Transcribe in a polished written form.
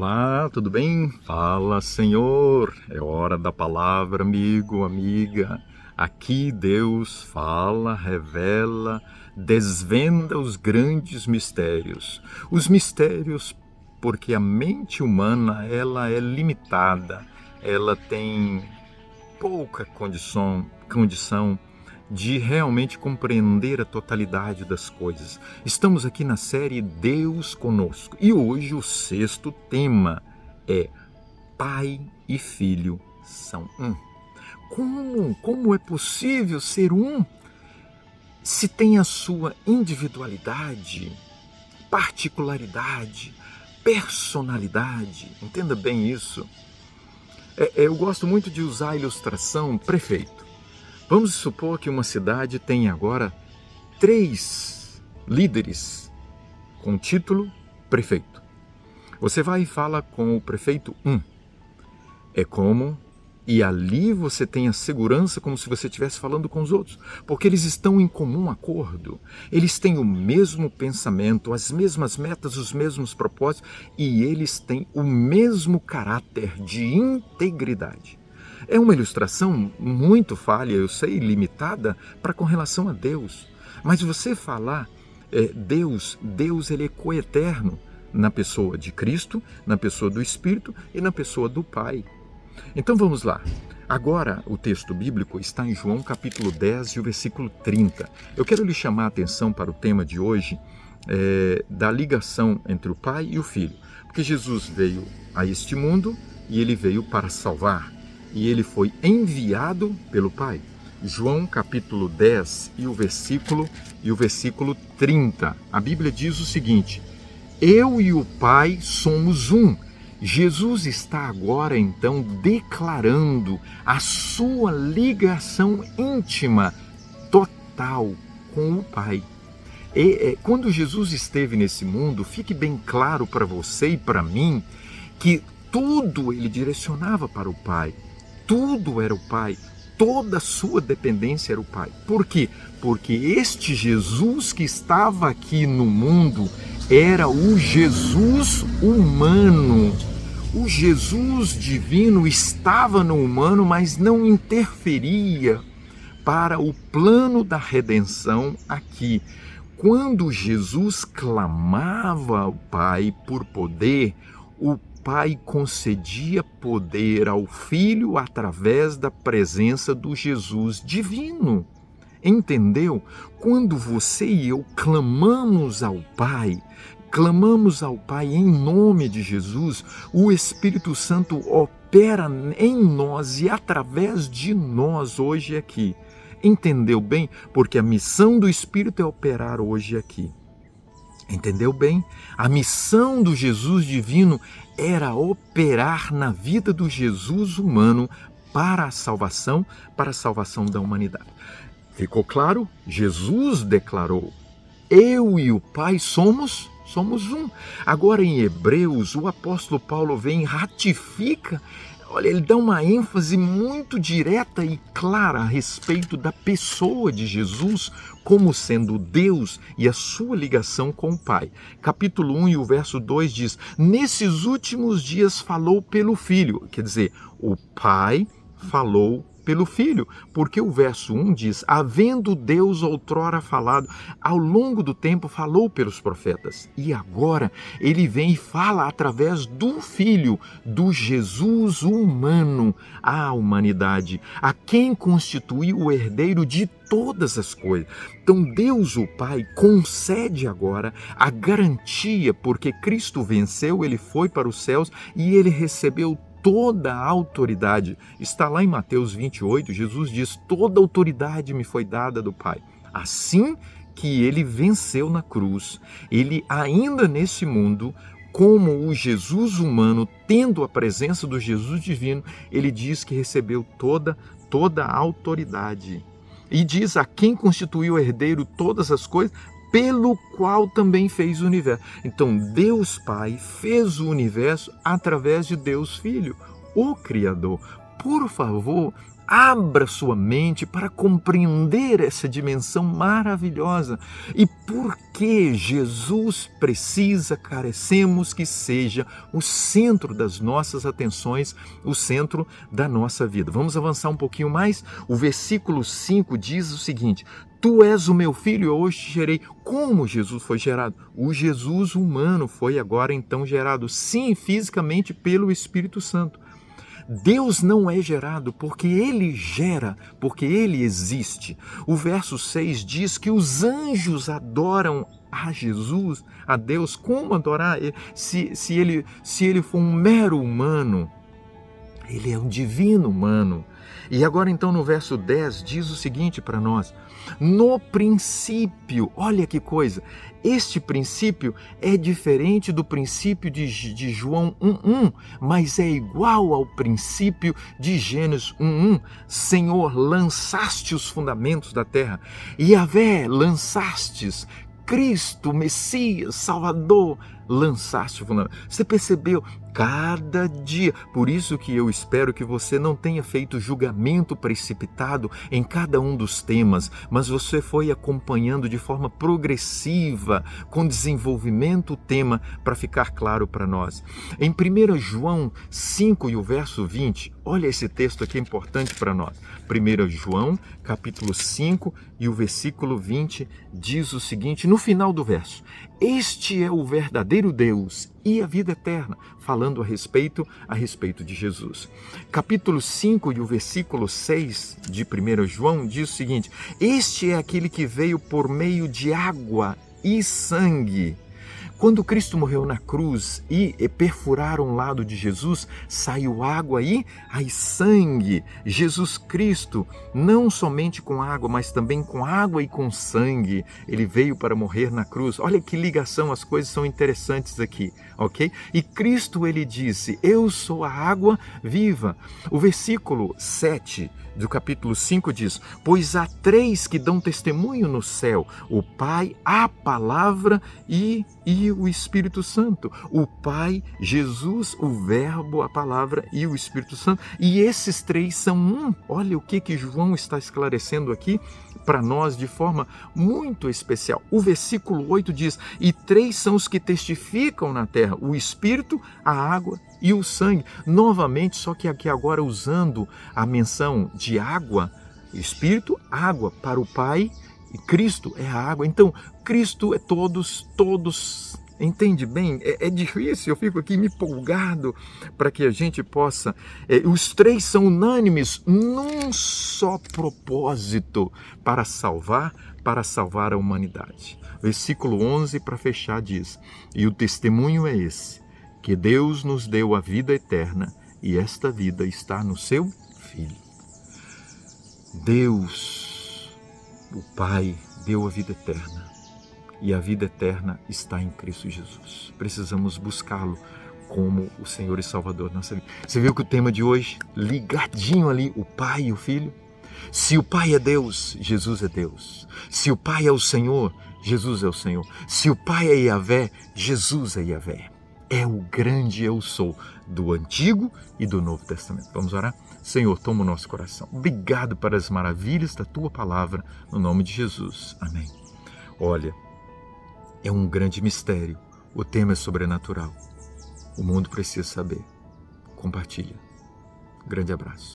Olá, tudo bem? Fala, Senhor. É hora da palavra, amigo, amiga. Aqui Deus fala, revela, desvenda os grandes mistérios. Os mistérios porque a mente humana, ela é limitada. Ela tem pouca condição de realmente compreender a totalidade das coisas. Estamos aqui na série Deus Conosco e hoje o sexto tema é Pai e Filho são um. Como é possível ser um se tem a sua individualidade, particularidade, personalidade? Entenda bem isso. Eu gosto muito de usar a ilustração prefeito. Vamos supor que uma cidade tem agora 3 líderes com o título prefeito. Você vai e fala com o prefeito 1. E ali você tem a segurança como se você estivesse falando com os outros, porque eles estão em comum acordo, eles têm o mesmo pensamento, as mesmas metas, os mesmos propósitos e eles têm o mesmo caráter de integridade. É uma ilustração muito falha, eu sei, limitada para com relação a Deus. Mas você falar Deus ele é coeterno na pessoa de Cristo, na pessoa do Espírito e na pessoa do Pai. Então vamos lá. Agora o texto bíblico está em João capítulo 10 e o versículo 30. Eu quero lhe chamar a atenção para o tema de hoje, da ligação entre o Pai e o Filho. Porque Jesus veio a este mundo e ele veio para salvar. E ele foi enviado pelo Pai. João capítulo 10 e o versículo 30. A Bíblia diz o seguinte: eu e o Pai somos um. Jesus está agora então declarando a sua ligação íntima, total com o Pai. Quando Jesus esteve nesse mundo, fique bem claro para você e para mim que tudo ele direcionava para o Pai. Tudo era o Pai, toda a sua dependência era o Pai. Por quê? Porque este Jesus que estava aqui no mundo era o Jesus humano. O Jesus divino estava no humano, mas não interferia para o plano da redenção aqui. Quando Jesus clamava ao Pai por poder, o Pai concedia poder ao Filho através da presença do Jesus divino. Entendeu? Quando você e eu clamamos ao Pai em nome de Jesus, o Espírito Santo opera em nós e através de nós hoje aqui. Entendeu bem? Porque a missão do Espírito é operar hoje aqui. Entendeu bem? A missão do Jesus divino era operar na vida do Jesus humano para a salvação da humanidade. Ficou claro? Jesus declarou: eu e o Pai somos um. Agora em Hebreus, o apóstolo Paulo vem e ratifica, ele dá uma ênfase muito direta e clara a respeito da pessoa de Jesus como sendo Deus e a sua ligação com o Pai. Capítulo 1 e o verso 2 diz: nesses últimos dias falou pelo Filho. Quer dizer, o Pai falou pelo Filho, porque o verso 1 diz: havendo Deus outrora falado, ao longo do tempo falou pelos profetas. E agora ele vem e fala através do Filho, do Jesus humano, à humanidade, a quem constitui o herdeiro de todas as coisas. Então Deus, o Pai, concede agora a garantia, porque Cristo venceu, ele foi para os céus e ele recebeu toda a autoridade. Está lá em Mateus 28, Jesus diz: toda autoridade me foi dada do Pai. Assim que ele venceu na cruz, ele ainda nesse mundo, como o Jesus humano, tendo a presença do Jesus divino, ele diz que recebeu toda a autoridade. E diz: a quem constituiu o herdeiro todas as coisas, pelo qual também fez o universo. Então Deus Pai fez o universo através de Deus Filho, o Criador. Por favor, Abra sua mente para compreender essa dimensão maravilhosa. E por que Jesus precisa, carecemos que seja o centro das nossas atenções, o centro da nossa vida. Vamos avançar um pouquinho mais? O versículo 5 diz o seguinte: Tu és o meu filho, eu hoje te gerei. Como Jesus foi gerado? O Jesus humano foi agora então gerado, sim, fisicamente pelo Espírito Santo. Deus não é gerado porque Ele gera, porque Ele existe. O verso 6 diz que os anjos adoram a Jesus, a Deus. Como adorar? Se ele for um mero humano, Ele é um divino humano. E agora então no verso 10 diz o seguinte para nós: no princípio, olha que coisa, este princípio é diferente do princípio de João 1:1, mas é igual ao princípio de Gênesis 1:1. Senhor, lançaste os fundamentos da terra, Yahvé, lançastes, Cristo, Messias, Salvador, lançaste o fundamento. Você percebeu? Cada dia. Por isso que eu espero que você não tenha feito julgamento precipitado em cada um dos temas, mas você foi acompanhando de forma progressiva, com desenvolvimento, o tema para ficar claro para nós. Em 1 João 5 e o verso 20, olha esse texto aqui importante para nós. 1 João, capítulo 5 e o versículo 20 diz o seguinte, no final do verso: Este é o verdadeiro Deus e a vida eterna, falando a respeito de Jesus. Capítulo 5 e o versículo 6 de 1 João diz o seguinte: Este é aquele que veio por meio de água e sangue. Quando Cristo morreu na cruz e perfuraram o lado de Jesus, saiu água e sangue. Jesus Cristo, não somente com água, mas também com água e com sangue, ele veio para morrer na cruz. Olha que ligação, as coisas são interessantes aqui, ok? E Cristo, ele disse: Eu sou a água viva. O versículo 7 do capítulo 5 diz: Pois há 3 que dão testemunho no céu, o Pai, a Palavra e o Espírito Santo. O Pai, Jesus, o Verbo, a Palavra e o Espírito Santo. E esses 3 são um. Olha o que João está esclarecendo aqui para nós de forma muito especial. O versículo 8 diz: E 3 são os que testificam na terra, o Espírito, a água e o sangue. Novamente, só que aqui agora usando a menção de água, Espírito, água para o Pai, e Cristo é a água. Então, Cristo é todos, entende bem? É difícil, eu fico aqui me empolgado para que a gente possa... os 3 são unânimes num só propósito, para salvar a humanidade. Versículo 11, para fechar, diz: E o testemunho é esse, que Deus nos deu a vida eterna, e esta vida está no seu Filho. Deus, o Pai, deu a vida eterna, e a vida eterna está em Cristo Jesus. Precisamos buscá-lo como o Senhor e Salvador da nossa vida. Você viu que o tema de hoje, ligadinho ali, o Pai e o Filho? Se o Pai é Deus, Jesus é Deus. Se o Pai é o Senhor, Jesus é o Senhor. Se o Pai é Yahvé, Jesus é Yahvé. É o grande eu sou do Antigo e do Novo Testamento. Vamos orar? Senhor, toma o nosso coração. Obrigado para as maravilhas da Tua Palavra, no nome de Jesus. Amém. Olha, é um grande mistério. O tema é sobrenatural. O mundo precisa saber. Compartilha. Grande abraço.